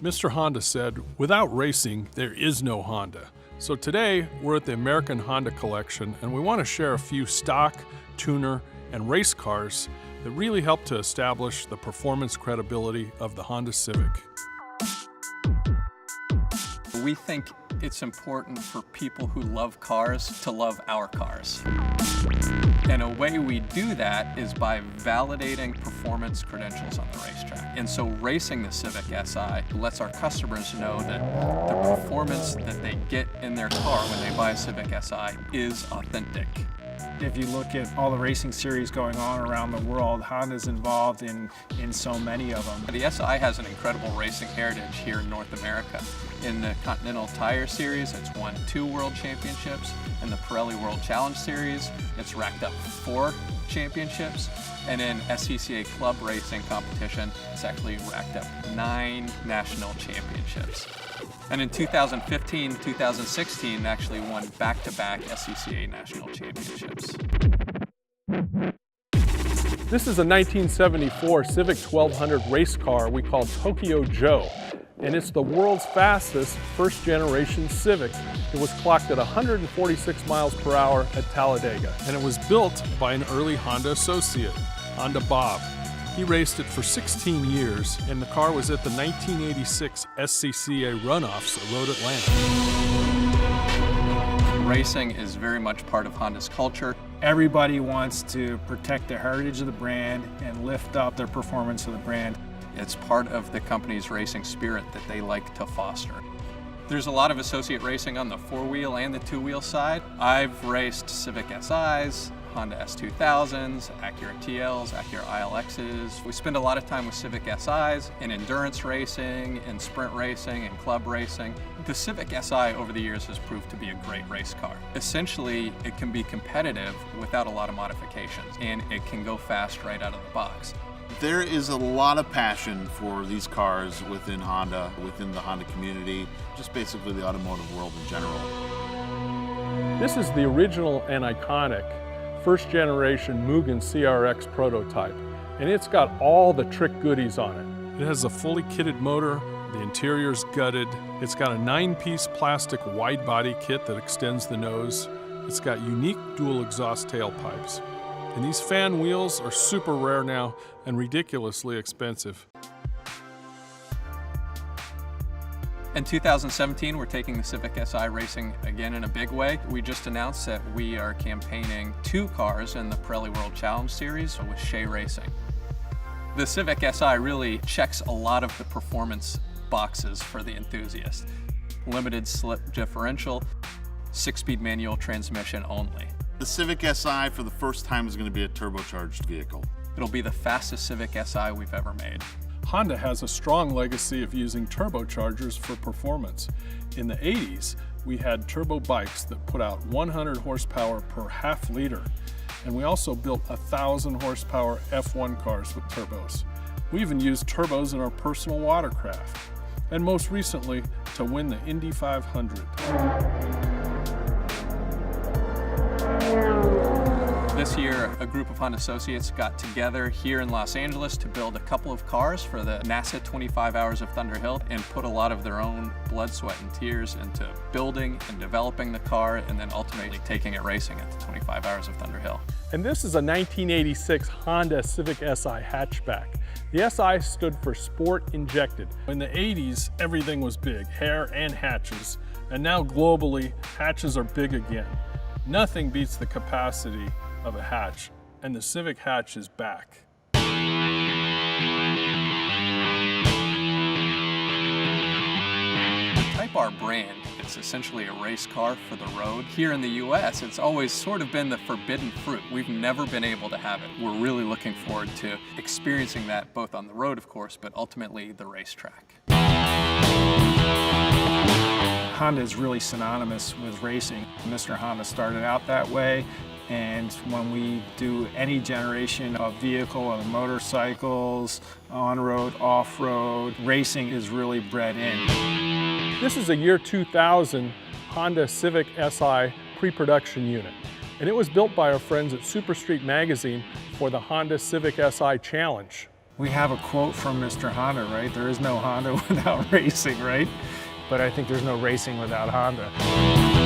Mr. Honda said, "Without racing, there is no Honda." So today, we're at the American Honda Collection, and we want to share a few stock, tuner, and race cars that really help to establish the performance credibility of the Honda Civic. We think it's important for people who love cars to love our cars. And a way we do that is by validating performance credentials on the racetrack. And so racing the Civic Si lets our customers know that the performance that they get in their car when they buy a Civic Si is authentic. If you look at all the racing series going on around the world, Honda's involved in so many of them. The Si has an incredible racing heritage here in North America. In the Continental Tire Series, it's won 2 World Championships. In the Pirelli World Challenge Series, it's racked up 4 championships. And in SCCA Club Racing competition, it's actually racked up 9 national championships. And in 2015, 2016, actually won back-to-back SCCA national championships. This is a 1974 Civic 1200 race car we call Tokyo Joe, and it's the world's fastest first-generation Civic. It was clocked at 146 miles per hour at Talladega, and it was built by an early Honda associate, Honda Bob. He raced it for 16 years, and the car was at the 1986 SCCA runoffs at Road Atlanta. Racing is very much part of Honda's culture. Everybody wants to protect the heritage of the brand and lift up their performance of the brand. It's part of the company's racing spirit that they like to foster. There's a lot of associate racing on the 4-wheel and the 2-wheel side. I've raced Civic SIs, Honda S2000s, Acura TLs, Acura ILXs. We spend a lot of time with Civic SIs in endurance racing, in sprint racing, in club racing. The Civic Si over the years has proved to be a great race car. Essentially, it can be competitive without a lot of modifications, and it can go fast right out of the box. There is a lot of passion for these cars within Honda, within the Honda community, just basically the automotive world in general. This is the original and iconic first-generation Mugen CRX prototype, and it's got all the trick goodies on it. It has a fully kitted motor, the interior's gutted, it's got a 9-piece plastic wide-body kit that extends the nose, it's got unique dual exhaust tailpipes. And these fan wheels are super rare now and ridiculously expensive. In 2017, we're taking the Civic Si racing again in a big way. We just announced that we are campaigning 2 cars in the Pirelli World Challenge Series with Shea Racing. The Civic Si really checks a lot of the performance boxes for the enthusiast. Limited slip differential, 6-speed manual transmission only. The Civic Si for the first time is going to be a turbocharged vehicle. It'll be the fastest Civic Si we've ever made. Honda has a strong legacy of using turbochargers for performance. In the 80s, we had turbo bikes that put out 100 horsepower per half liter. And we also built 1,000 horsepower F1 cars with turbos. We even used turbos in our personal watercraft. And most recently, to win the Indy 500. This year, a group of Honda associates got together here in Los Angeles to build a couple of cars for the NASA 25 Hours of Thunder Hill and put a lot of their own blood, sweat, and tears into building and developing the car and then ultimately taking it racing at the 25 Hours of Thunder Hill. And this is a 1986 Honda Civic Si hatchback. The Si stood for Sport Injected. In the 80s, everything was big, hair and hatches. And now globally, hatches are big again. Nothing beats the capacity of a hatch, and the Civic hatch is back. Type R brand is essentially a race car for the road. Here in the US, it's always sort of been the forbidden fruit. We've never been able to have it. We're really looking forward to experiencing that both on the road, of course, but ultimately the racetrack. Honda is really synonymous with racing. Mr. Honda started out that way, and when we do any generation of vehicle, of motorcycles, on-road, off-road, racing is really bred in. This is a year 2000 Honda Civic Si pre-production unit, and it was built by our friends at Super Street Magazine for the Honda Civic Si Challenge. We have a quote from Mr. Honda, right? There is no Honda without racing, right? But I think there's no racing without Honda.